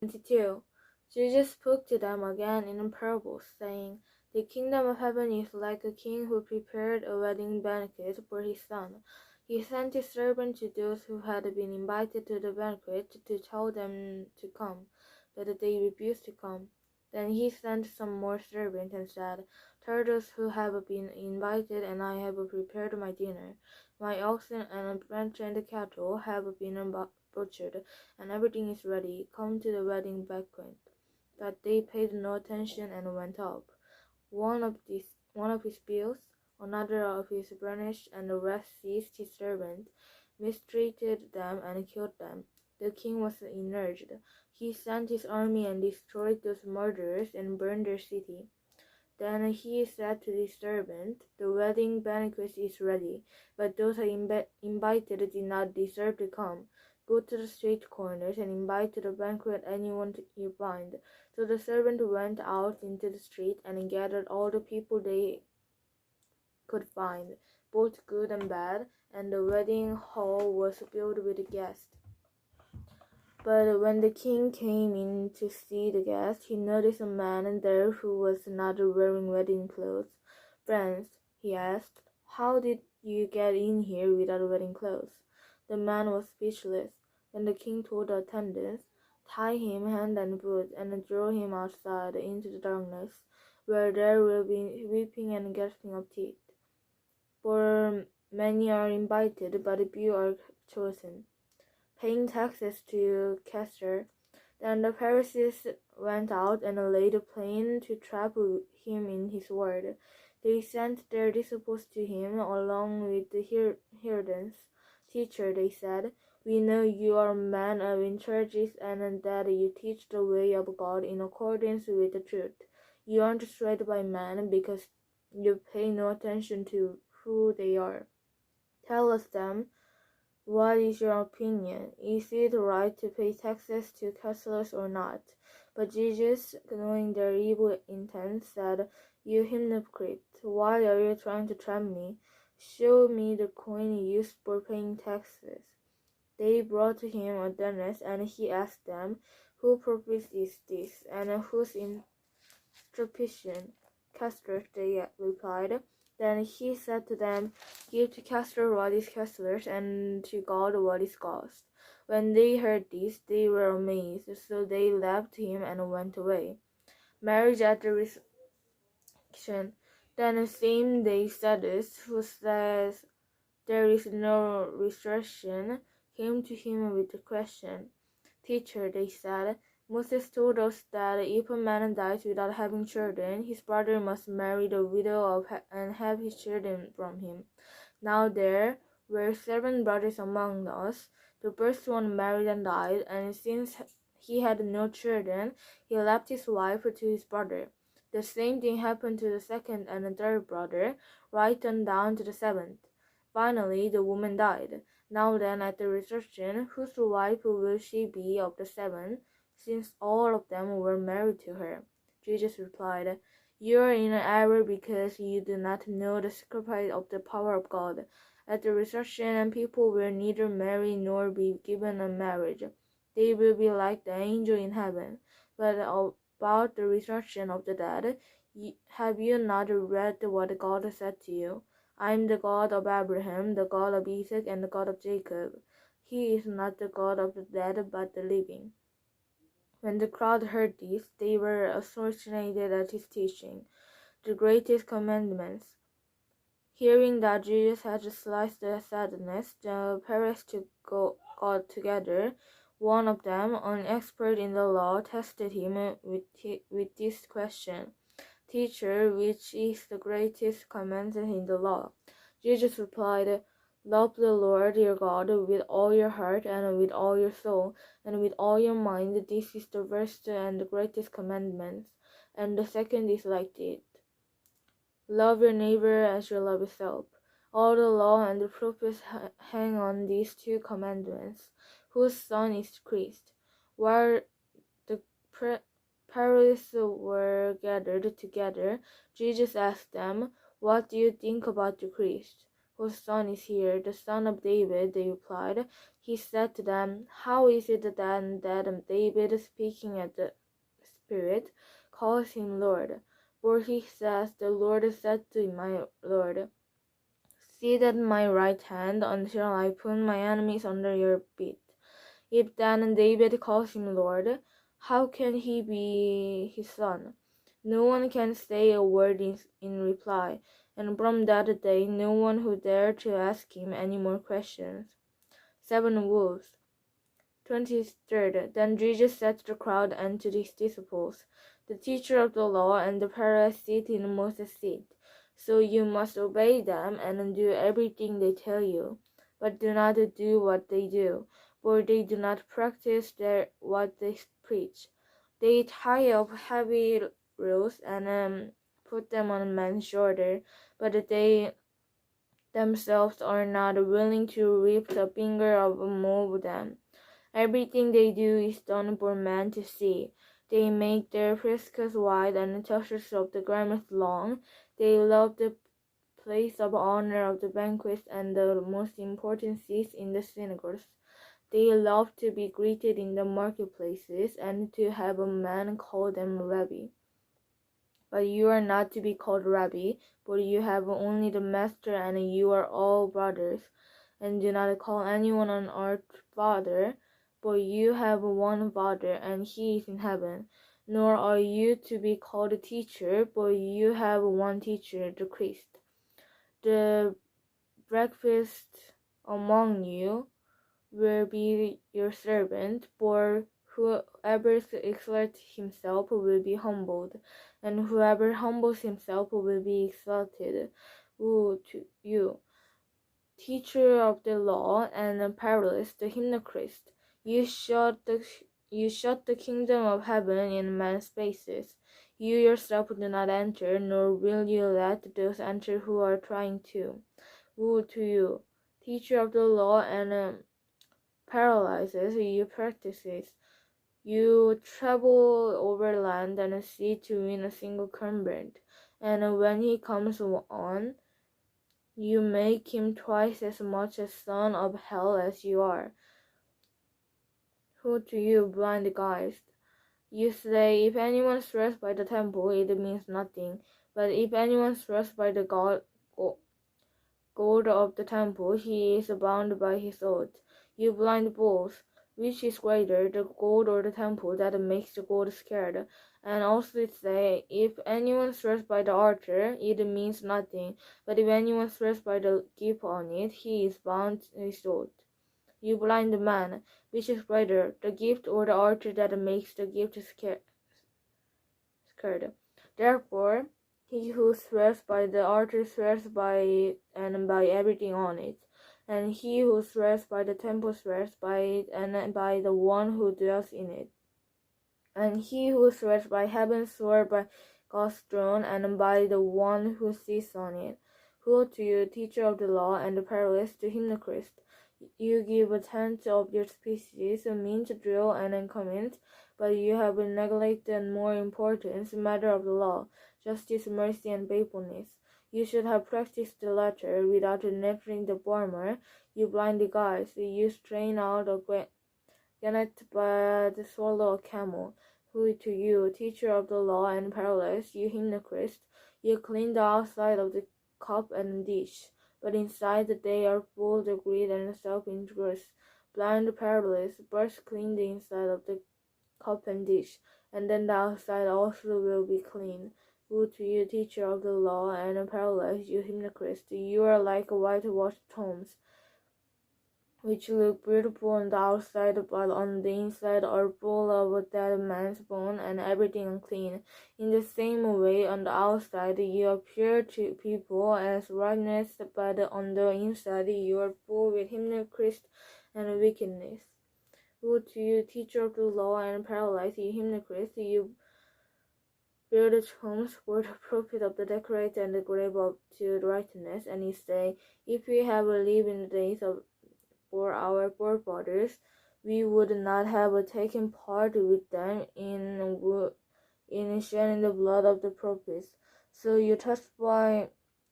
22. Jesus spoke to them again in parables, saying, The kingdom of heaven is like a king who prepared a wedding banquet for his son. He sent his servant to those who had been invited to the banquet to tell them to come, but they refused to come. Then he sent some more servants and said, Tell those who have been invited, and I have prepared my dinner. My oxen and ranch and cattle have been butchered, and everything is ready. Come to the wedding banquet. But they paid no attention and went up. One of his bills, another of his banished, and the rest seized his servants, mistreated them, and killed them. The king was enraged. He sent his army and destroyed those murderers and burned their city. Then he said to his servant, The wedding banquet is ready, but those invited did not deserve to come. Go to the street corners and invite to the banquet anyone you find. So the servant went out into the street and gathered all the people they could find, both good and bad, and the wedding hall was filled with guests. But when the king came in to see the guests, he noticed a man there who was not wearing wedding clothes. Friends, he asked, how did you get in here without wedding clothes? The man was speechless. Then the king told the attendants, Tie him hand and foot, and throw him outside into the darkness, where there will be weeping and gnashing of teeth. For many are invited, but few are chosen. Paying taxes to Caesar. Then the Pharisees went out and laid a plan to trap him in his word. They sent their disciples to him along with the Herodians. Teacher, they said, we know you are a man of intelligence and that you teach the way of God in accordance with the truth. You aren't swayed by men because you pay no attention to who they are. Tell us then, what is your opinion? Is it right to pay taxes to Caesar or not? But Jesus, knowing their evil intent, said, You hypocrite, why are you trying to trap me? Show me the coin used for paying taxes. They brought to him a denarius, and he asked them, Who prophet is this, and whose inscription? Caesar, they replied. Then he said to them, Give to Caesar what is Caesar's, and to God what is God's. When they heard this, they were amazed, so they left him and went away. Marriage at the resurrection. Then the same day Sadducees, who says there is no resurrection, came to him with the question. Teacher, they said, Moses told us that if a man dies without having children, his brother must marry the widow and have his children from him. Now there were 7 brothers among us. The first one married and died, and since he had no children, he left his wife to his brother. The same thing happened to the second and the third brother, right on down to the 7th. Finally, the woman died. Now then, at the resurrection, whose wife will she be of the 7, since all of them were married to her? Jesus replied, You are in error because you do not know the secret of the power of God. At the resurrection, people will neither marry nor be given in marriage. They will be like the angel in heaven. But about the resurrection of the dead, have you not read what God said to you? I am the God of Abraham, the God of Isaac, and the God of Jacob. He is not the God of the dead, but the living. When the crowd heard this, they were astonished at his teaching. The greatest commandments. Hearing that Jesus had sliced the Sadducees, the Pharisees got together. One of them, an expert in the law, tested him with this question. Teacher, which is the greatest commandment in the law? Jesus replied, Love the Lord your God with all your heart and with all your soul and with all your mind. This is the first and the greatest commandment. And the second is like it. Love your neighbor as you love yourself. All the law and the prophets hang on these 2 commandments, whose son is Christ. While the Pharisees were gathered together, Jesus asked them, What do you think about the Christ? whose son is here, the son of David? They replied. He said to them, How is it then that David, speaking at the Spirit, calls him Lord? For he says, The Lord said to my Lord, Sit at my right hand until I put my enemies under your feet. If then David calls him Lord, how can he be his son? No one can say a word in reply, and from that day no one who dared to ask him any more questions. 7 wolves. 23rd. Then Jesus said to the crowd and to his disciples, The teacher of the law and the Pharisees sit in Moses' seat. So you must obey them and do everything they tell you, but do not do what they do, for they do not practice what they preach. They tie up heavy ropes and put them on men's shoulders, but they themselves are not willing to lift a finger of move them. Everything they do is done for men to see. They make their whiskers wide and tassels of the garments long. They love the place of honor of the banquets and the most important seats in the synagogues. They love to be greeted in the marketplaces and to have a man call them Rabbi. But you are not to be called Rabbi, for you have only the Master, and you are all brothers. And do not call anyone on earth Father, for you have one Father, and he is in heaven. Nor are you to be called a teacher, for you have one teacher, the Christ. The breakfast among you will be your servant, for whoever exalts himself will be humbled, and whoever humbles himself will be exalted. Woe to you, teacher of the law and perilous, the hypocrite! You shut the kingdom of heaven in men's faces. You yourself do not enter, nor will you let those enter who are trying to. Woe to you, teacher of the law and paralyzes you practices. You travel over land and sea to win a single convert, and when he comes on, you make him twice as much a son of hell as you are. Who to you, blind guides? You say, if anyone swears by the temple, it means nothing. But if anyone swears by the gold of the temple, he is bound by his oath. You blind bulls! Which is greater, the gold or the temple that makes the gold scared? And also say, if anyone swears by the altar, it means nothing. But if anyone swears by the gift on it, he is bound to his oath. You blind man! Which is greater, the gift or the altar that makes the gift scared? Therefore, he who swears by the altar swears by it and by everything on it. And he who swears by the temple swears by it and by the one who dwells in it. And he who swears by heaven swears by God's throne and by the one who sits on it. Who to you, teacher of the law and the perilous, to hypocrite! You give a tenth of your species, mint, drill, and comment, but you have neglected the more important matter of the law, justice, mercy, and faithfulness. You should have practiced the latter without neglecting the former. You blind guides! You strain out a gannet but swallow a camel. Who to you, teacher of the law and perilous, you hypocrite! You clean the outside of the cup and dish, but inside they are full of greed and self-interest. Blind perilous! First clean the inside of the cup and dish, and then the outside also will be clean. Woe to you, teacher of the law and perilous, you hypocrite! You are like whitewashed tombs, which look beautiful on the outside, but on the inside are full of dead man's bone and everything unclean. In the same way, on the outside you appear to people as righteousness, but on the inside you are full with hypocrisy and wickedness. Woe to you, teacher of the law and paralyzed, you hypocrite! You build homes for the profit of the decorate and the grave up to righteousness, and you say, if we have lived in the days of for our forefathers, we would not have taken part with them in shedding the blood of the prophets. So you testify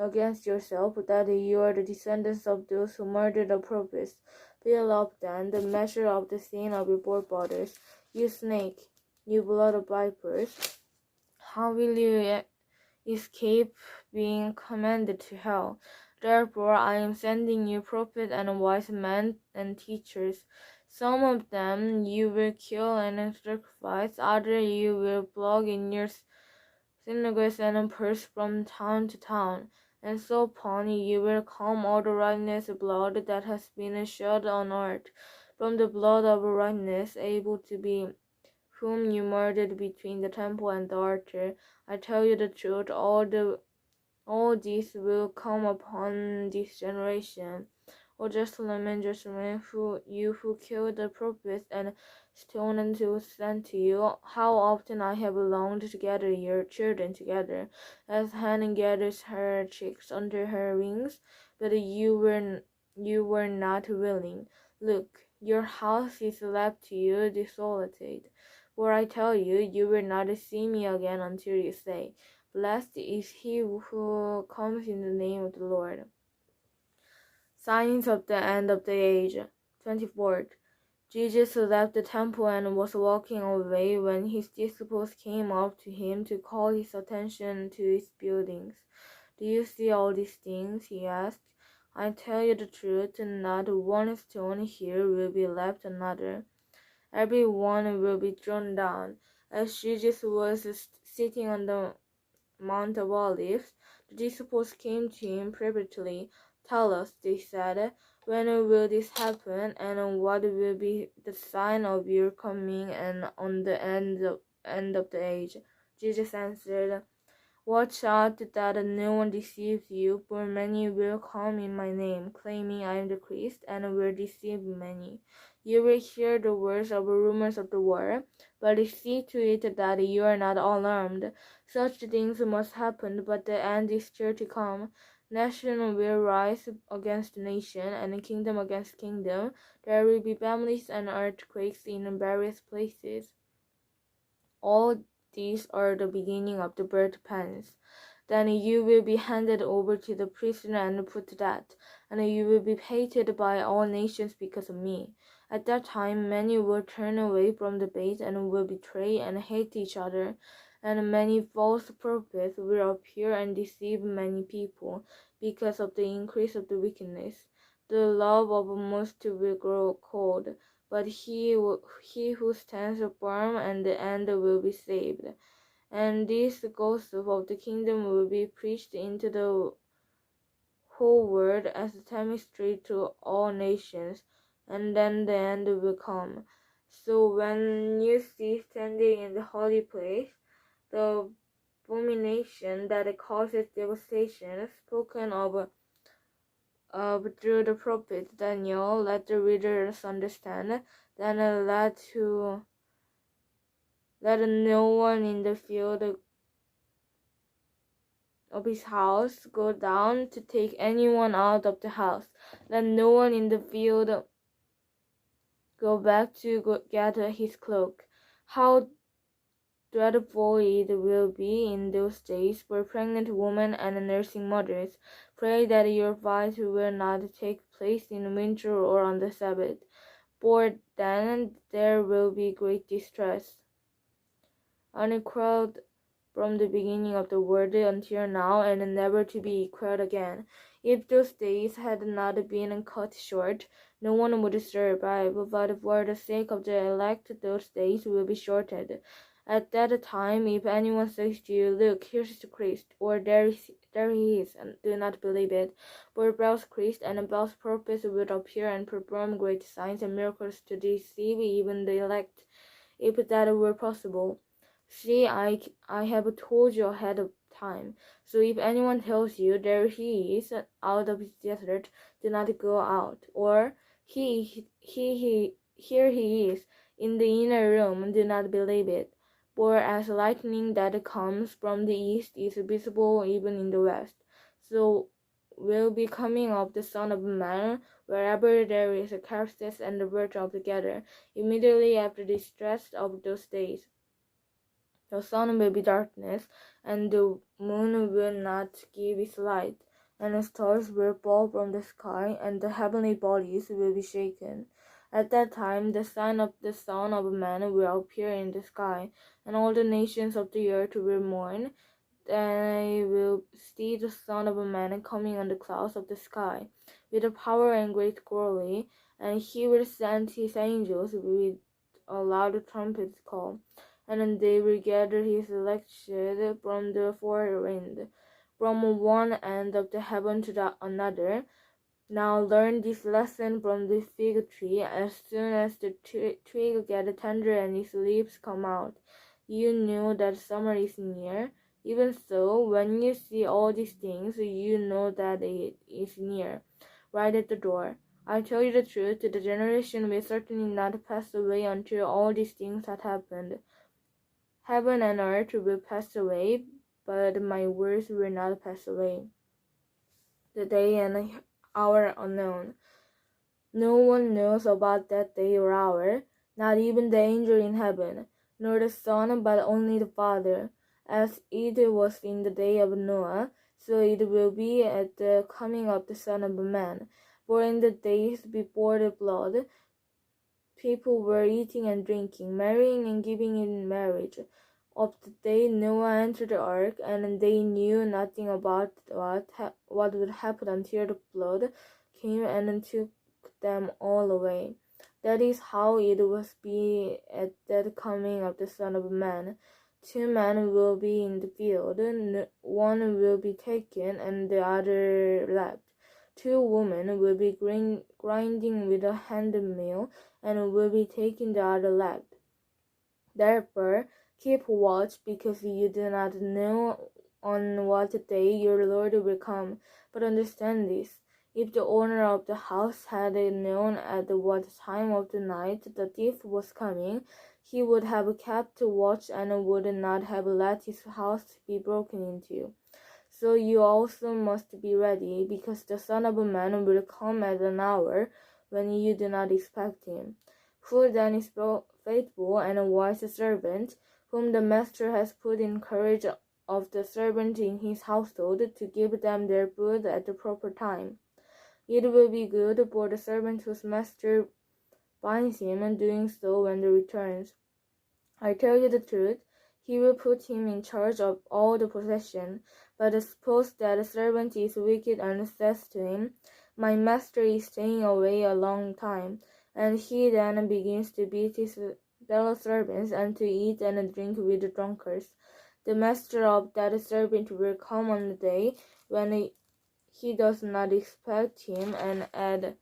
against yourself that you are the descendants of those who murdered the prophets. Fill up then the measure of the sin of your forefathers. You snake, you blood of vipers, how will you escape being commanded to hell? Therefore I am sending you prophets and wise men and teachers. Some of them you will kill and sacrifice, others you will flog in your synagogues and purge from town to town. And so upon you will come all the righteous blood that has been shed on earth, from the blood of righteousness able to be whom you murdered between the temple and the altar. I tell you the truth, all this will come upon this generation. O Jerusalem, Jerusalem, you who killed the prophets and stoned those sent to you, how often I have longed to gather your children together, as hen gathers her chicks under her wings, but you were not willing. Look, your house is left to you desolated. For I tell you, you will not see me again until you say, Blessed is he who comes in the name of the Lord. Signs of the end of the age. 24. Jesus left the temple and was walking away when his disciples came up to him to call his attention to its buildings. Do you see all these things? He asked. I tell you the truth, not one stone here will be left another. Every one will be thrown down. As Jesus was sitting on the Mount of Olives, the disciples came to him privately. Tell us, they said, when will this happen, and what will be the sign of your coming and on the end of the age? Jesus answered, Watch out that no one deceives you, for many will come in my name, claiming I am the Christ, and will deceive many. You will hear the words of rumors of the war, but see to it that you are not alarmed. Such things must happen, but the end is sure to come. Nation will rise against nation, and kingdom against kingdom. There will be families and earthquakes in various places. All these are the beginning of the birth pangs. Then you will be handed over to the prisoner and put to death, and you will be hated by all nations because of me. At that time many will turn away from the faith and will betray and hate each other, and many false prophets will appear and deceive many people, because of the increase of the wickedness. The love of most will grow cold, but he who stands firm and the end will be saved. And this gospel of the kingdom will be preached into the whole world as a testimony to all nations, and then the end will come. So when you see standing in the holy place the abomination that causes devastation spoken of through the prophet Daniel, let the readers understand. Then let no one in the field of his house go down to take anyone out of the house. Let no one in the field go back to get his cloak. How dreadful it will be in those days for pregnant women and nursing mothers. Pray that your fight will not take place in winter or on the Sabbath, for then there will be great distress, unequaled from the beginning of the world until now, and never to be equaled again. If those days had not been cut short, no one would survive, but for the sake of the elect, those days will be shortened. At that time, if anyone says to you, Look, here is the Christ, or there he is, and do not believe it. For false Christ and false prophets will appear and perform great signs and miracles to deceive even the elect, if that were possible. See, I have told you ahead of time. So if anyone tells you, There he is, out of his desert, do not go out. Or, here he is, in the inner room, do not believe it. For as lightning that comes from the east is visible even in the west, so will be coming of the Son of Man wherever there is a carcass and the birds altogether. Immediately after the distress of those days, the sun will be darkness, and the moon will not give its light, and the stars will fall from the sky, and the heavenly bodies will be shaken. At that time, the sign of the Son of Man will appear in the sky, and all the nations of the earth will mourn. They will see the Son of Man coming on the clouds of the sky, with a power and great glory, and he will send his angels with a loud trumpet call, and they will gather his elect from the four winds, from one end of the heaven to the another. Now learn this lesson from the fig tree. As soon as the twig gets tender and its leaves come out, you know that summer is near. Even so, when you see all these things, you know that it is near, right at the door. I tell you the truth, the generation will certainly not pass away until all these things have happened. Heaven and earth will pass away, but my words will not pass away. The day and hour unknown. No one knows about that day or hour, not even the angel in heaven, nor the Son, but only the Father. As it was in the day of Noah, so it will be at the coming of the Son of Man. For in the days before the flood, people were eating and drinking, marrying and giving in marriage. Of the day Noah entered the ark, and they knew nothing about what would happen until the flood came and took them all away. That is how it will be at the coming of the Son of Man. 2 men will be in the field, one will be taken and the other left. 2 women will be grinding with a hand mill, and will be taking the other left. Therefore, keep watch, because you do not know on what day your Lord will come. But understand this, if the owner of the house had known at what time of the night the thief was coming, he would have kept watch and would not have let his house be broken into. So you also must be ready, because the Son of Man will come at an hour when you do not expect him. Who then is faithful and a wise servant, whom the master has put in charge of the servant in his household to give them their food at the proper time? It will be good for the servant whose master finds him doing so when he returns. I tell you the truth, he will put him in charge of all the possession. But suppose that a servant is wicked and says to him, "My master is staying away a long time," and he then begins to beat his fellow servants and to eat and drink with the drunkards. The master of that servant will come on the day when he does not expect him, and at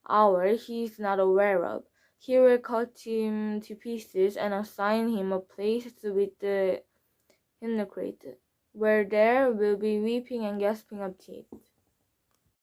hour he is not aware of. He will cut him to pieces and assign him a place with the hypocrite, where there will be weeping and gasping of teeth.